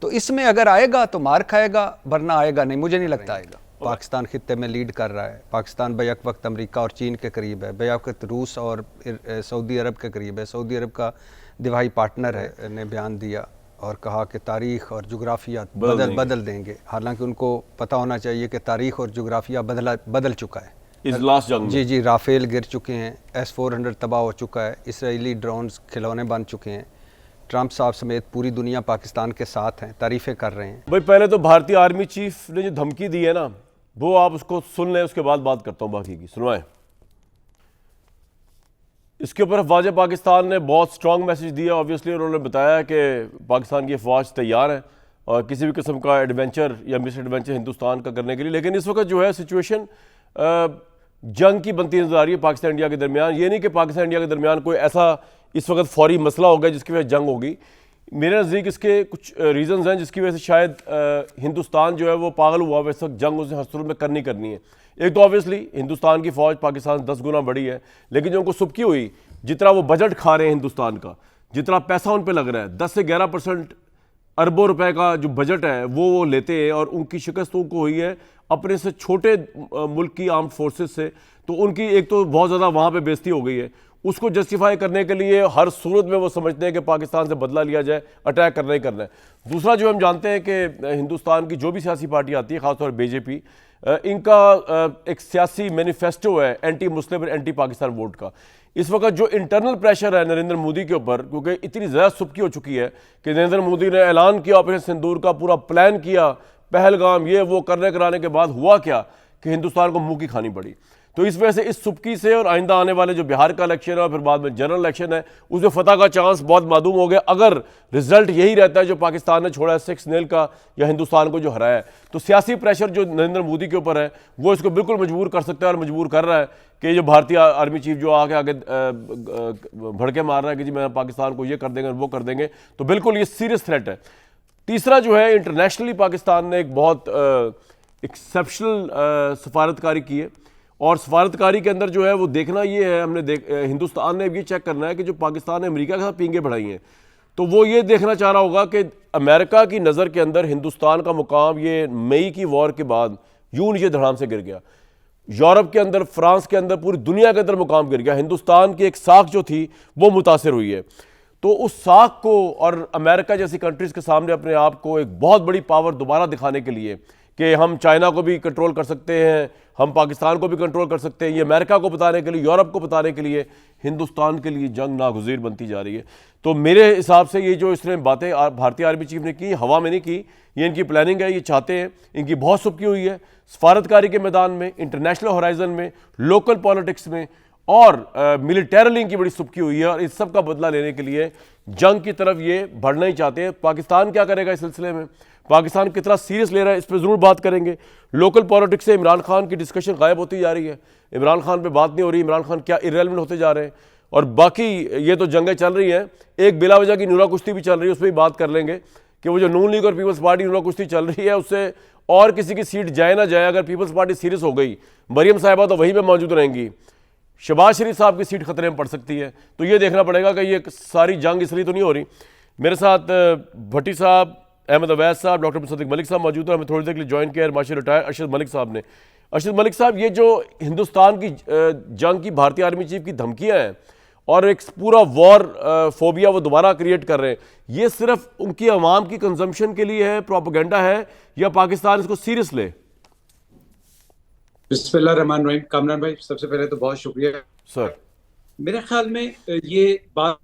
तो इसमें अगर आएगा तो मार खाएगा, वरना आएगा नहीं, मुझे नहीं लगता आएगा। पाकिस्तान खित्ते में लीड कर रहा है, पाकिस्तान बैक वक्त अमेरिका और चीन के करीब है, बैक वक्त रूस और सऊदी अरब के करीब है। सऊदी अरब का दिवाही पार्टनर है, ने बयान दिया और कहा कि तारीख़ और जुग्राफिया बदल देंगे। हालांकि उनको पता होना चाहिए कि तारीख़ और जुग्राफिया बदल चुका है इस लास्ट जंग में। जी, राफेल गिर चुके हैं, S-400 तबाह हो चुका है, इसराइली ड्रोन्स खिलौने बन चुके हैं। ट्रंप साहब समेत पूरी दुनिया पाकिस्तान के साथ हैं, तारीफ़ें कर रहे हैं। भाई पहले तो भारतीय आर्मी चीफ ने जो धमकी दी है ना, वो आप उसको सुन लें, उसके बाद बात करता हूँ बाकी की। सुनवाएं। इसके ऊपर अफवाज पाकिस्तान ने बहुत स्ट्रॉन्ग मैसेज दिया। ऑब्वियसली उन्होंने बताया कि पाकिस्तान की अफवाज तैयार है और किसी भी किस्म का एडवेंचर या मिस एडवेंचर हिंदुस्तान का करने के लिए। लेकिन इस वक्त जो है सिचुएशन जंग की बनती नजर आ रही है पाकिस्तान इंडिया के दरमियान। ये नहीं कि पाकिस्तान इंडिया के दरमियान कोई ऐसा इस वक्त फौरी मसला हो गया जिसकी वजह से जंग होगी। मेरे नज़दीक इसके कुछ रीज़न्स हैं जिसकी वजह से शायद हिंदुस्तान जो है वो पागल हुआ है इस वक्त जंग उसे हसूल में करनी है। एक तो ऑब्वियसली हिंदुस्तान की फ़ौज पाकिस्तान 10 गुना बड़ी है, लेकिन जो उनको सुबकी हुई जितना वो बजट खा रहे हैं हिंदुस्तान का, जितना पैसा उन पर लग रहा है, 10 से 11% अरबों रुपए का जो बजट है वो लेते हैं, और उनकी शिकस्त उनको हुई है अपने से छोटे मुल्क की आर्म्ड फोर्सेस से। तो उनकी एक तो बहुत ज़्यादा वहाँ पे बेइज्जती हो गई है, उसको जस्टिफाई करने के लिए हर सूरत में वो समझते हैं कि पाकिस्तान से बदला लिया जाए, अटैक करना ही करना है। दूसरा जो हम जानते हैं कि हिंदुस्तान की जो भी सियासी पार्टी आती है, खासतौर पर बीजेपी, इनका एक सियासी मैनिफेस्टो है एंटी मुस्लिम और एंटी पाकिस्तान वोट का। इस वक्त जो इंटरनल प्रेशर है नरेंद्र मोदी के ऊपर, क्योंकि इतनी ज़्यादा सुबकी हो चुकी है कि नरेंद्र मोदी ने ऐलान किया ऑपरेशन सिंदूर का, पूरा प्लान किया, पहलगाम ये वो करने कराने के बाद हुआ क्या कि हिंदुस्तान को मुंह की खानी पड़ी। तो इस वजह से इस सुबकी से और आइंदा आने वाले जो बिहार का इलेक्शन है और फिर बाद में जनरल इलेक्शन है, उसमें फतह का चांस बहुत मादूम हो गया अगर रिजल्ट यही रहता है जो पाकिस्तान ने छोड़ा है 6 नील का, या हिंदुस्तान को जो हराया है। तो सियासी प्रेशर जो नरेंद्र मोदी के ऊपर है वो इसको बिल्कुल मजबूर कर सकता है और मजबूर कर रहा है कि जो भारतीय आर्मी चीफ जो आगे भड़के मार रहा है कि जी मैं पाकिस्तान को ये कर देंगे वो कर देंगे, तो बिल्कुल ये सीरियस थ्रेट है। तीसरा जो है, इंटरनेशनली पाकिस्तान ने एक बहुत एक्सेप्शनल सफारतकारी की है, और सफारतकारी के अंदर जो है वो देखना ये है, हिंदुस्तान ने ये चेक करना है कि जो पाकिस्तान ने अमेरिका के साथ पींगे बढ़ाई हैं, तो वो ये देखना चाह रहा होगा कि अमेरिका की नज़र के अंदर हिंदुस्तान का मुकाम ये मई की वॉर के बाद यूं नीचे धड़ाम से गिर गया। यूरोप के अंदर, फ्रांस के अंदर, पूरी दुनिया के अंदर मुकाम गिर गया। हिंदुस्तान की एक साख जो थी वो मुतासर हुई है। तो उस साख को और अमेरिका जैसी कंट्रीज़ के सामने अपने आप को एक बहुत बड़ी पावर दोबारा दिखाने के लिए कि हम चाइना को भी कंट्रोल कर सकते हैं, हम पाकिस्तान को भी कंट्रोल कर सकते हैं, ये अमेरिका को बताने के लिए, यूरोप को बताने के लिए हिंदुस्तान के लिए जंग नागुज़ीर बनती जा रही है। तो मेरे हिसाब से ये जो इसने बातें भारतीय आर्मी चीफ ने की, हवा में नहीं की, ये इनकी प्लानिंग है, ये चाहते हैं, इनकी बहुत सुबकी हुई है सफारतकारी के मैदान में, इंटरनेशनल होराइजन में, लोकल पॉलिटिक्स में, और मिलिटरली इनकी बड़ी सुबकी हुई है, और इस सब का बदला लेने के लिए जंग की तरफ ये बढ़ना ही चाहते हैं। पाकिस्तान क्या करेगा इस सिलसिले में, पाकिस्तान कितना सीरियस ले रहा है, इस पर ज़रूर बात करेंगे। लोकल पॉलिटिक्स से इमरान खान की डिस्कशन गायब होती जा रही है, इमरान खान पे बात नहीं हो रही, इमरान खान क्या इररेलेवेंट होते जा रहे हैं। और बाकी ये तो जंगें चल रही हैं, एक बिला वजह की नूरा कुश्ती भी चल रही है, उस पर भी बात कर लेंगे कि वो जो नून लीग और पीपल्स पार्टी नूरा कुश्ती चल रही है, उससे और किसी की सीट जाए ना जाए, अगर पीपल्स पार्टी सीरियस हो गई, मरियम साहिबा तो वहीं पर मौजूद रहेंगी, शहबाज शरीफ साहब की सीट खतरे में पड़ सकती है। तो ये देखना पड़ेगा कि ये सारी जंग इसलिए तो नहीं हो रही। मेरे साथ भट्टी साहब, अहमद अवैस साहब, डॉक्टर मुसद्दिक मलिक साहब मौजूद हैं। हमें थोड़ी देर के लिए ज्वाइन किया माशी रिटायर अरशद मलिक साहब ने। अरशद मलिक साहब, ये जो हिंदुस्तान की जंग की भारतीय आर्मी चीफ की धमकियां हैं और एक पूरा वॉर फोबिया वो दोबारा क्रिएट कर रहे हैं, ये सिर्फ उनकी आवाम की कंजम्पशन के लिए है, प्रोपेगेंडा है, या पाकिस्तान इसको सीरियस ले? बिस्मिल्लाहिर्रहमानिर्रहीम। कामरान भाई, सबसे पहले तो बहुत शुक्रिया सर। मेरे ख्याल में ये बात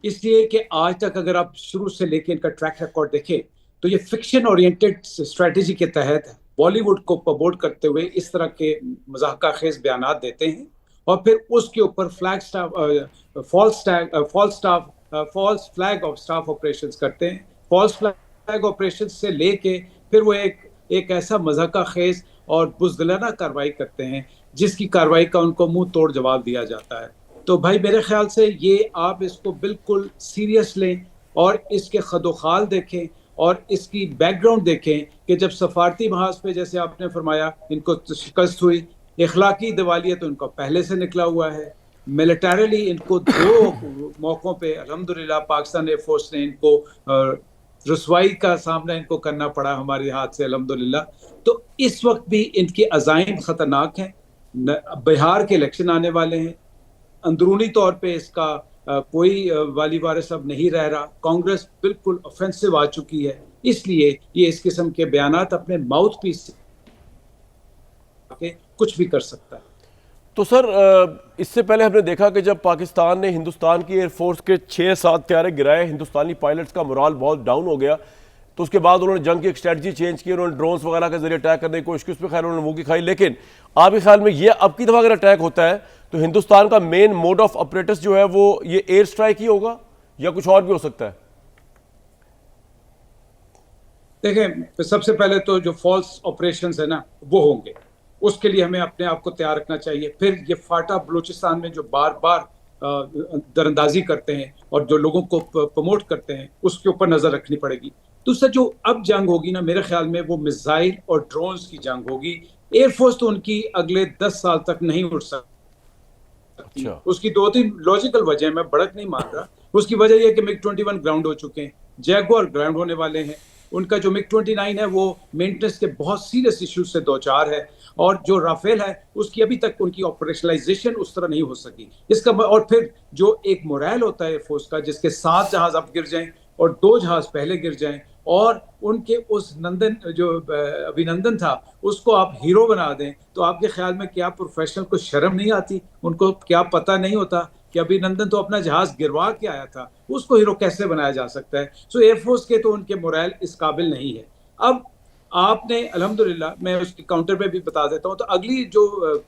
इसलिए कि आज तक अगर आप शुरू से लेके इनका ट्रैक रिकॉर्ड देखें तो ये फिक्शन ओरिएंटेड स्ट्रेटेजी के तहत बॉलीवुड को प्रमोट करते हुए इस तरह के मजाक खेज बयानात देते हैं, और फिर उसके ऊपर false flag of staff operations करते हैं। फॉल्स फ्लैग ऑपरेशंस से लेके फिर वो एक ऐसा मजाक खेज और बुज़दिलाना कार्रवाई करते हैं जिसकी कार्रवाई का उनको मुंह तोड़ जवाब दिया जाता है। तो भाई मेरे ख्याल से ये आप इसको बिल्कुल सीरियस लें और इसके खदोखाल देखें और इसकी बैकग्राउंड देखें कि जब सफारती महाज पे जैसे आपने फरमाया इनको शिकस्त हुई, इखलाकी दिवालिया तो इनको पहले से निकला हुआ है, मिलिटरीली इनको 2 मौक़ों पे अल्हम्दुलिल्लाह पाकिस्तान एयरफोर्स ने इनको रुसवाई का सामना इनको करना पड़ा हमारे हाथ से अल्हम्दुलिल्लाह। तो इस वक्त भी इनकी अज़ाइम खतरनाक हैं। बिहार के इलेक्शन आने वाले हैं, अंदरूनी तौर पे इसका कोई वाली वारिस अब नहीं रह रहा। कांग्रेस बिल्कुल ऑफेंसिव आ चुकी है, इसलिए ये इस किस्म के बयानात अपने माउथ पीस के कुछ भी कर सकता है। तो सर इससे पहले हमने देखा कि जब पाकिस्तान ने हिंदुस्तान की एयरफोर्स के 6-7 त्यारे गिराए, हिंदुस्तानी पायलट्स का मोराल बहुत डाउन हो गया, तो उसके बाद उन्होंने जंग की एक स्ट्रेटजी चेंज की, उन्होंने ड्रोन्स वगैरह के जरिए अटैक करने की कोशिश की, उस पर खैर उन्होंने मुंह की खाई। लेकिन आपके ख्याल में ये अब की दफ़ा अगर अटैक होता है तो हिंदुस्तान का मेन मोड ऑफ ऑपरेटस जो है वो ये एयर स्ट्राइक ही होगा या कुछ और भी हो सकता है? देखें, सबसे पहले तो जो फॉल्स ऑपरेशंस है ना वो होंगे, उसके लिए हमें अपने आप को तैयार रखना चाहिए। फिर ये फाटा बलूचिस्तान में जो बार बार दरअंदाजी करते हैं और जो लोगों को प्रमोट करते हैं, उसके ऊपर नजर रखनी पड़ेगी। दूसरा जो अब जंग होगी ना, मेरे ख्याल में वो मिसाइल और ड्रोन्स की जंग होगी। एयरफोर्स तो उनकी अगले 10 साल तक नहीं उड़ सकती। अच्छा। उसकी 2-3 लॉजिकल वजह, मैं बढ़त नहीं मान रहा। उसकी वजह यह कि मिग 21 ग्राउंड हो चुके हैं, जैगुआर ग्राउंड होने वाले हैं। उनका जो मिग 29 है वो मेंटेनेंस के बहुत सीरियस इश्यूज से दो चार है, और जो राफेल है उसकी अभी तक उनकी ऑपरेशनलाइजेशन उस तरह नहीं हो सकी। इसका और फिर जो एक मोरल होता है एयरफोर्स का, जिसके 7 जहाज अब गिर जाएं और 2 जहाज पहले गिर जाएं, और उनके उस नंदन जो अभिनंदन था उसको आप हीरो बना दें, तो आपके ख्याल में क्या प्रोफेशनल को शर्म नहीं आती? उनको क्या पता नहीं होता कि अभिनंदन तो अपना जहाज गिरवा के आया था, उसको हीरो कैसे बनाया जा सकता है? सो एयरफोर्स के तो उनके मोरल इस काबिल नहीं है। अब आपने अल्हम्दुलिल्लाह, मैं उसके काउंटर पे भी बता देता हूँ, तो अगली जो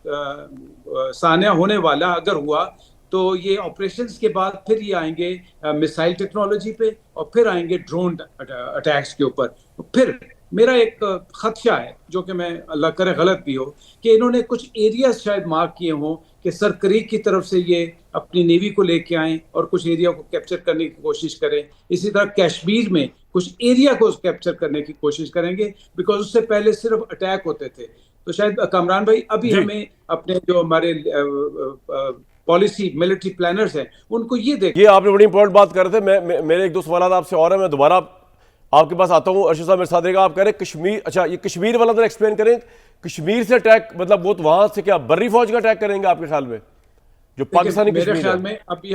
सानिया होने वाला अगर हुआ तो ये ऑपरेशंस के बाद फिर ये आएंगे मिसाइल टेक्नोलॉजी पे, और फिर आएंगे ड्रोन अटैक्स के ऊपर। फिर मेरा एक खदशा है, जो कि मैं अल्लाह करे गलत भी हो, कि इन्होंने कुछ एरियाज शायद मार्क किए हों कि सरकरीक की तरफ से ये अपनी नेवी को लेके आएं और कुछ एरिया को कैप्चर करने की कोशिश करें। इसी तरह कश्मीर में कुछ एरिया को कैप्चर करने की कोशिश करेंगे, बिकॉज उससे पहले सिर्फ अटैक होते थे। तो शायद कामरान भाई अभी हमें अपने जो हमारे पॉलिसी मिलिट्री प्लानर्स हैं उनको ये देख, ये आपने बड़ी इंपॉर्टेंट बात कर रहे थे। मेरे एक दो सवाल आपसे और है, मैं दोबारा आपके पास आता हूँ। अर्शद साहब मेरे साथ रहेगा। आप कह रहे हैं कश्मीर, अच्छा ये कश्मीर वाला तो एक्सप्लेन करें। कश्मीर से अटैक मतलब वो तो वहां से क्या बर्री फौज का अटैक करेंगे आपके ख्याल में, जो पाकिस्तानी मेरे कश्मीर ख्याल है? में अभी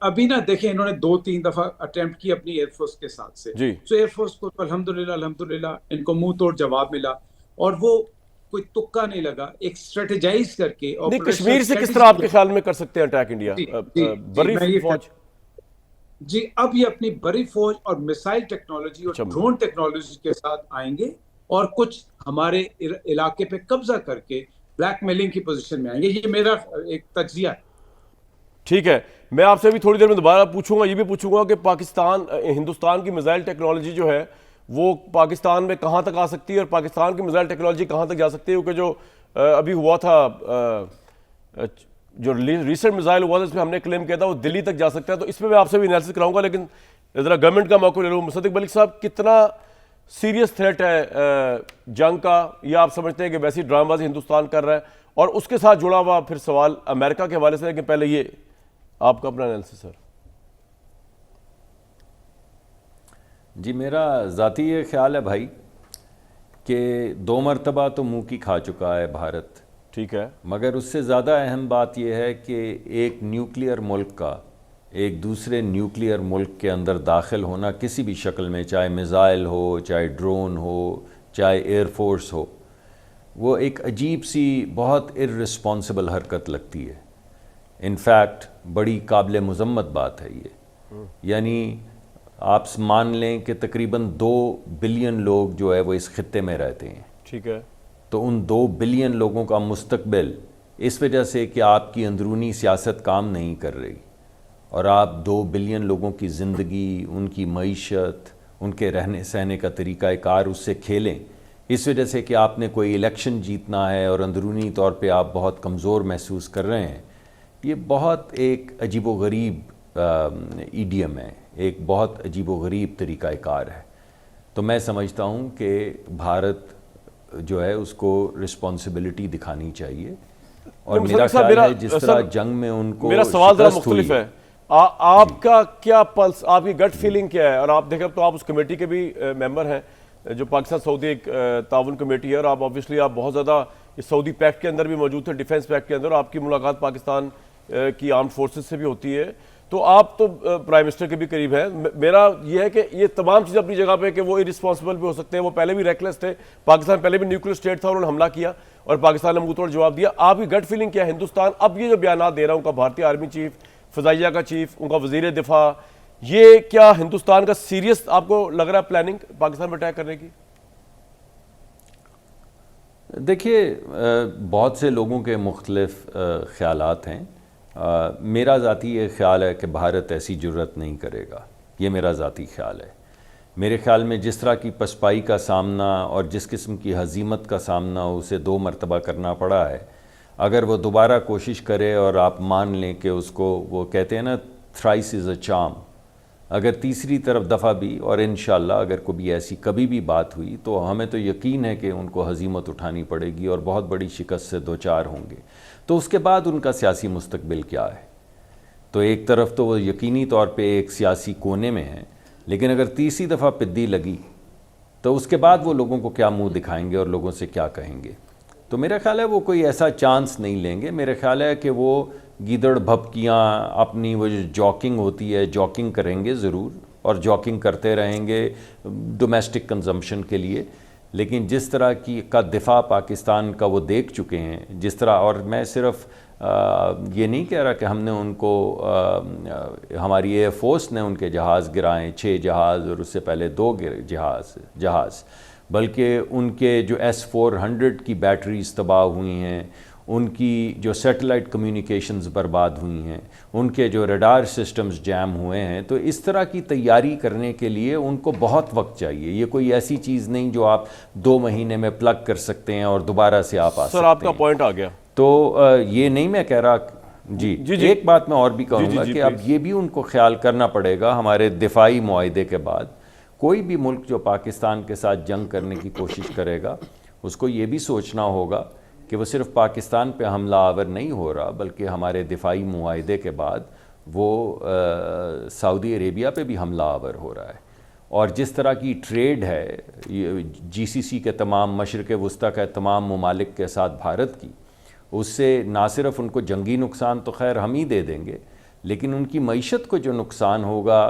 अभी ना देखें, इन्होंने 2-3 दफा अटेम्प्ट की अपनी एयरफोर्स के साथ से जी। तो एयरफोर्स को तो अल्हम्दुलिल्लाह इनको मुंह तोड़ जवाब मिला, और वो कोई तुक्का नहीं लगा, एक स्ट्रेटेजाइज करके। नहीं, कश्मीर से किस तरह आपके ख्याल में कर सकते हैं अटैक इंडिया? बर्री फौज जी, अब ये अपनी बड़ी फौज और मिसाइल टेक्नोलॉजी और ड्रोन टेक्नोलॉजी के साथ आएंगे, और कुछ हमारे इलाके पे कब्जा करके ब्लैकमेलिंग की पोजीशन में आएंगे। ये मेरा एक तज्जिया है। ठीक है, मैं आपसे अभी थोड़ी देर में दोबारा पूछूंगा, ये भी पूछूंगा कि पाकिस्तान हिंदुस्तान की मिसाइल टेक्नोलॉजी जो है वो पाकिस्तान में कहाँ तक आ सकती है, और पाकिस्तान की मिसाइल टेक्नोलॉजी कहाँ तक जा सकती है? क्योंकि जो अभी हुआ था, जो रिसेंट मिसाइल हुआ था, इसमें हमने क्लेम किया था वो दिल्ली तक जा सकता है। तो इसमें मैं आपसे भी एनालिसिस कराऊंगा, लेकिन ज़रा गवर्नमेंट का मौका ले लूँ। मुसद्दिक मलिक साहब, कितना सीरियस थ्रेट है जंग का, या आप समझते हैं कि वैसी ड्रामाबाजी हिंदुस्तान कर रहा है? और उसके साथ जुड़ा हुआ फिर सवाल अमेरिका के हवाले से, लेकिन पहले ये आपका अपना एनालिसिस सर। जी, मेरा ज़ाती ये ख्याल है भाई कि 2 मरतबा तो मुंह की खा चुका है भारत, ठीक है, मगर उससे ज़्यादा अहम बात यह है कि एक न्यूक्लियर मुल्क का एक दूसरे न्यूक्लियर मुल्क के अंदर दाखिल होना किसी भी शक्ल में, चाहे मिसाइल हो, चाहे ड्रोन हो, चाहे एयरफोर्स हो, वो एक अजीब सी बहुत इर्रिस्पॉन्सिबल हरकत लगती है। इनफैक्ट बड़ी काबिल मुज़म्मत बात है ये। यानी आप मान लें कि तकरीबन 2 बिलियन लोग जो है वो इस खित्ते में रहते हैं, ठीक है। तो उन 2 बिलियन लोगों का मुस्तकबिल इस वजह से कि आपकी अंदरूनी सियासत काम नहीं कर रही, और आप 2 बिलियन लोगों की ज़िंदगी, उनकी मईशत, उनके रहने सहने का तरीक़ाकार उससे खेलें, इस वजह से कि आपने कोई इलेक्शन जीतना है और अंदरूनी तौर पे आप बहुत कमज़ोर महसूस कर रहे हैं, ये बहुत एक अजीब व गरीब ईडियम है, एक बहुत अजीब व गरीब तरीक़ाकार है। तो मैं समझता हूँ कि भारत जो है उसको रिस्पॉन्सिबिलिटी दिखानी चाहिए, और मेरा ख्याल है जिस तरह जंग में उनको मेरा सवाल ज़रा मुख्तलिफ है। आपका क्या पल्स, आपकी गट फीलिंग क्या है? और आप देखें तो आप उस कमेटी के भी मेंबर हैं जो पाकिस्तान सऊदी एक ताउन कमेटी है, और आप ऑब्वियसली आप बहुत ज़्यादा इस सऊदी पैक्ट के अंदर भी मौजूद थे, डिफेंस पैक्ट के अंदर, और आपकी मुलाकात पाकिस्तान की आर्म्ड फोर्सेज से भी होती है, तो आप तो प्राइम मिनिस्टर के भी करीब हैं। मेरा ये है कि ये तमाम चीज़ें अपनी जगह पे कि वो इरिस्पॉन्सिबल भी हो सकते हैं, वो पहले भी रेकलेस थे, पाकिस्तान पहले भी न्यूक्लियर स्टेट था, उन्होंने हमला किया और पाकिस्तान ने मुंह तोड़ जवाब दिया। आपकी गट फीलिंग क्या है? हिंदुस्तान अब ये जो बयान दे रहा है उनका भारतीय आर्मी चीफ, फ़ज़ाइया का चीफ, उनका वज़ीर दिफा, ये क्या हिंदुस्तान का सीरियस आपको लग रहा है प्लानिंग पाकिस्तान पर अटैक करने की? देखिए, बहुत से लोगों के मुख्तलिफ ख़यालात हैं। मेरा ज़ाती ये ख्याल है कि भारत ऐसी जुर्रत नहीं करेगा, ये मेरा ज़ाती ख्याल है। मेरे ख्याल में जिस तरह की पसपाई का सामना और जिस किस्म की हजीमत का सामना उसे 2 मरतबा करना पड़ा है, अगर वो दोबारा कोशिश करे और आप मान लें कि उसको, वो कहते हैं ना, थ्राइस इज़ अ चार्म, अगर तीसरी तरफ दफ़ा भी, और इंशाअल्लाह अगर कभी ऐसी कभी भी बात हुई तो हमें तो यकीन है कि उनको हजीमत उठानी पड़ेगी और बहुत बड़ी शिकस्त से दो चार होंगे। तो उसके बाद उनका सियासी मुस्तकबिल क्या है? तो एक तरफ तो वो यकीनी तौर पे एक सियासी कोने में है, लेकिन अगर तीसरी दफ़ा पिद्दी लगी तो उसके बाद वो लोगों को क्या मुंह दिखाएंगे और लोगों से क्या कहेंगे? तो मेरा ख्याल है वो कोई ऐसा चांस नहीं लेंगे। मेरा ख्याल है कि वो गीदड़ भपकियाँ अपनी वो जो जॉकिंग होती है, जॉकिंग करेंगे ज़रूर, और जॉकिंग करते रहेंगे डोमेस्टिक कंजम्पशन के लिए, लेकिन जिस तरह की का दिफा पाकिस्तान का वो देख चुके हैं, जिस तरह, और मैं सिर्फ ये नहीं कह रहा कि हमने उनको हमारी एयर फोर्स ने उनके जहाज़ गिराएं, 6 जहाज़ और उससे पहले 2 जहाज़, बल्कि उनके जो S-400 की बैटरीज तबाह हुई हैं, उनकी जो सैटेलाइट कम्युनिकेशंस बर्बाद हुई हैं, उनके जो रडार सिस्टम्स जैम हुए हैं। तो इस तरह की तैयारी करने के लिए उनको बहुत वक्त चाहिए। ये कोई ऐसी चीज़ नहीं जो आप 2 महीने में प्लग कर सकते हैं और दोबारा से आप आ सकते हैं। सर, आपका पॉइंट आ गया। तो ये नहीं मैं कह रहा जी, एक बात मैं और भी कहूँगा कि अब ये भी उनको ख्याल करना पड़ेगा हमारे दिफाई मुआहदे के बाद, कोई भी मुल्क जो पाकिस्तान के साथ जंग करने की कोशिश करेगा उसको ये भी सोचना होगा कि वो सिर्फ पाकिस्तान पे हमला आवर नहीं हो रहा, बल्कि हमारे दिफाई मुआहदे के बाद वो सऊदी अरेबिया पे भी हमला आवर हो रहा है। और जिस तरह की ट्रेड है GCC के तमाम, मशरिक़ वस्ता के तमाम ममालिक के साथ भारत की, उससे ना सिर्फ उनको जंगी नुकसान तो खैर हम ही दे देंगे, लेकिन उनकी मईशत को जो नुकसान होगा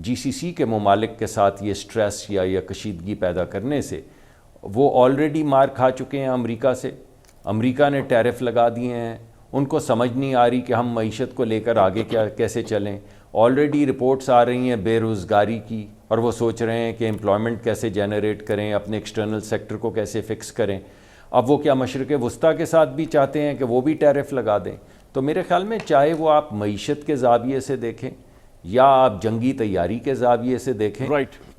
GCC के ममालिक के साथ ये स्ट्रेस या कशीदगी पैदा करने से, वो ऑलरेडी मार खा चुके हैं अमेरिका से। अमेरिका ने टैरिफ लगा दिए हैं, उनको समझ नहीं आ रही कि हम मईशत को लेकर आगे कैसे चलें। ऑलरेडी रिपोर्ट्स आ रही हैं बेरोज़गारी की, और वो सोच रहे हैं कि एम्प्लॉयमेंट कैसे जनरेट करें, अपने एक्सटर्नल सेक्टर को कैसे फ़िक्स करें। अब वो क्या मशरिक़ वस्ता के साथ भी चाहते हैं कि वो भी टैरिफ लगा दें? तो मेरे ख्याल में चाहे वो आप मईशत के ज़ाविये से देखें या आप जंगी तैयारी के ज़ाविये से देखें,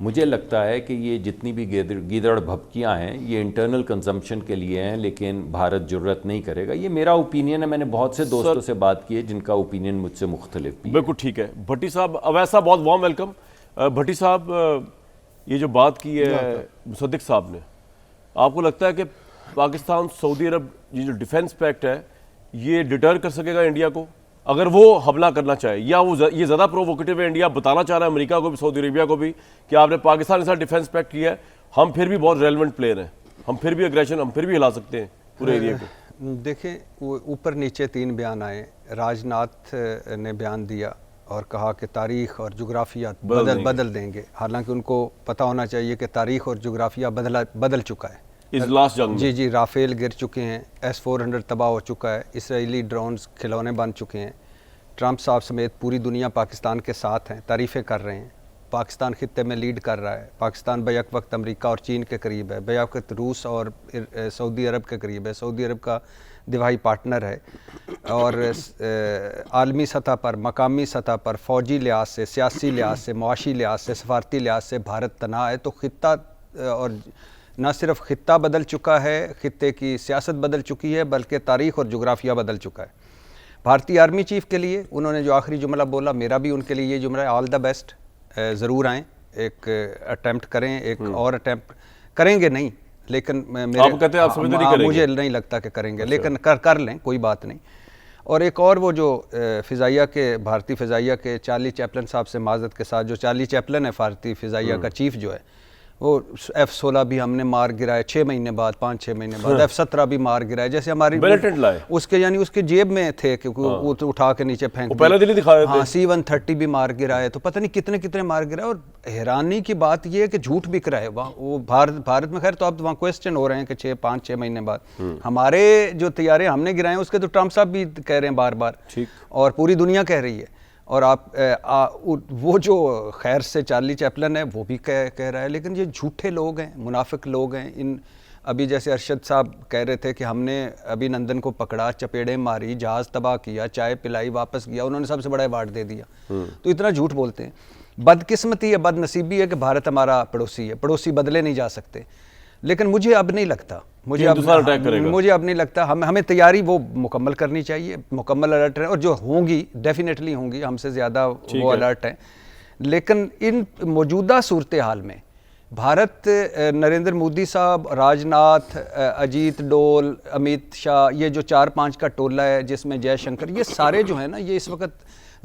मुझे लगता है कि ये जितनी भी गीदड़ भपकियाँ हैं ये इंटरनल कंजम्पशन के लिए हैं, लेकिन भारत जुर्रत नहीं करेगा। ये मेरा ओपिनियन है। मैंने बहुत से दोस्तों से बात की है जिनका ओपिनियन मुझसे मुख्तलिफ भी। बिल्कुल ठीक है। भट्टी साहब, अवैसा बहुत वार्म वेलकम। भट्टी साहब, ये जो बात की है मुसद्दिक साहब ने, आपको लगता है कि पाकिस्तान सऊदी अरब ये जो डिफेंस पैक्ट है ये डिटर कर सकेगा इंडिया को अगर वो हमला करना चाहे, या वो ये ज़्यादा प्रोवोकेटिव है, इंडिया बताना चाह रहा है अमेरिका को भी, सऊदी अरेबिया को भी, कि आपने पाकिस्तान के साथ डिफेंस पैक्ट किया है, हम फिर भी बहुत रेलेवेंट प्लेयर हैं, हम फिर भी एग्रेशन, हम फिर भी हिला सकते हैं पूरे एरिया को? देखें, वो ऊपर नीचे 3 बयान आए। राजनाथ ने बयान दिया और कहा कि तारीख़ और जुग्राफिया बदल देंगे। हालांकि उनको पता होना चाहिए कि तारीख़ और जुग्राफिया बदल चुका है इस लास्ट जंग में। जी, राफेल गिर चुके हैं, S-400 तबाह हो चुका है, इसराइली ड्रोन्स खिलौने बन चुके हैं। ट्रंप साहब समेत पूरी दुनिया पाकिस्तान के साथ हैं, तारीफ़ें कर रहे हैं। पाकिस्तान खित्ते में लीड कर रहा है। पाकिस्तान बैक वक्त अमेरिका और चीन के करीब है, बैक वक्त रूस और सऊदी अरब के करीब है। सऊदी अरब का दिवाही पार्टनर है, और आलमी सतह पर, मकामी सतह पर, फ़ौजी लिहाज से, सियासी लिहाज से, मुआशी लिहाज से, सफारती लिहाज से भारत तनाह है। तो खित्ता, और न सिर्फ खित्ता बदल चुका है, खित्ते की सियासत बदल चुकी है, बल्कि तारीख़ और जुग्राफिया बदल चुका है। भारतीय आर्मी चीफ़ के लिए उन्होंने जो आखिरी जुमला बोला, मेरा भी उनके लिए ये जुमला है, ऑल द बेस्ट। ज़रूर आएँ, एक अटैम्प्ट करें, एक और अटैम्प्ट करेंगे नहीं, लेकिन आप कहते हैं आप समझते नहीं करेंगे? मुझे नहीं लगता कि करेंगे, लेकिन कर लें, कोई बात नहीं। और एक और वो जो फ़िज़ाइया के भारतीय फ़िज़ाइया के चार्ली चैपलन साहब से माज़रत के साथ, जो चार्ली चैपलन है भारतीय फ़िज़ाइया का चीफ जो है, वो F-16 भी हमने मार गिराए 6 महीने बाद, 5-6 महीने बाद, F-17 भी मार गिराए, जैसे हमारी उसके यानी उसके जेब में थे क्योंकि वो तो उठा के नीचे फेंक पहले दिन ही दिखा रहे थे। हाँ, C-130 भी मार गिराए, तो पता नहीं कितने कितने मार गिराए। और हैरानी की बात ये है कि झूठ बिक रहा है वहाँ, वो भारत में। खैर तो अब वहाँ क्वेश्चन हो रहे हैं कि 5-6 महीने बाद हमारे जो तैयारे हमने गिराए उसके तो ट्रम्प साहब भी कह रहे हैं बार बार, और पूरी दुनिया कह रही है। और वो जो खैर से चार्ली चैपलन है वो भी कह रहा है, लेकिन ये झूठे लोग हैं, मुनाफिक लोग हैं। इन अभी जैसे अरशद साहब कह रहे थे कि हमने अभिनंदन को पकड़ा, चपेड़े मारी, जहाज़ तबाह किया, चाय पिलाई, वापस किया, उन्होंने सबसे बड़ा अवार्ड दे दिया। तो इतना झूठ बोलते हैं। बदकिस्मती है, बदनसीबी है कि भारत हमारा पड़ोसी है, पड़ोसी बदले नहीं जा सकते। लेकिन मुझे अब नहीं लगता, मुझे अब नहीं लगता, हमें तैयारी वो मुकम्मल करनी चाहिए, मुकम्मल अलर्ट रहे, और जो होंगी डेफिनेटली होंगी, हमसे ज़्यादा वो अलर्ट हैं। लेकिन इन मौजूदा सूरत हाल में भारत, नरेंद्र मोदी साहब, राजनाथ, अजीत डोल, अमित शाह, ये जो 4-5 का टोला है जिसमें जयशंकर, ये सारे जो है ना, ये इस वक्त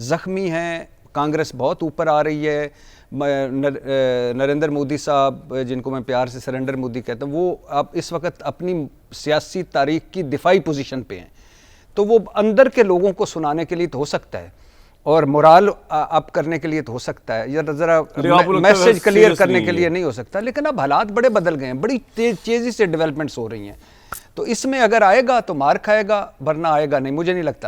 ज़ख्मी हैं। कांग्रेस बहुत ऊपर आ रही है। नरेंद्र मोदी साहब, जिनको मैं प्यार से सरेंडर मोदी कहता हूँ, वो अब इस वक्त अपनी सियासी तारीख की दिफाई पोजीशन पे हैं। तो वो अंदर के लोगों को सुनाने के लिए तो हो सकता है, और मोराल अप करने के लिए तो हो सकता है, या ज़रा मैसेज क्लियर करने के लिए नहीं हो सकता। लेकिन अब हालात बड़े बदल गए हैं, बड़ी तेज़ी से डेवलपमेंट्स हो रही हैं। तो इसमें अगर आएगा तो मार खाएगा, वरना आएगा नहीं, मुझे नहीं लगता है।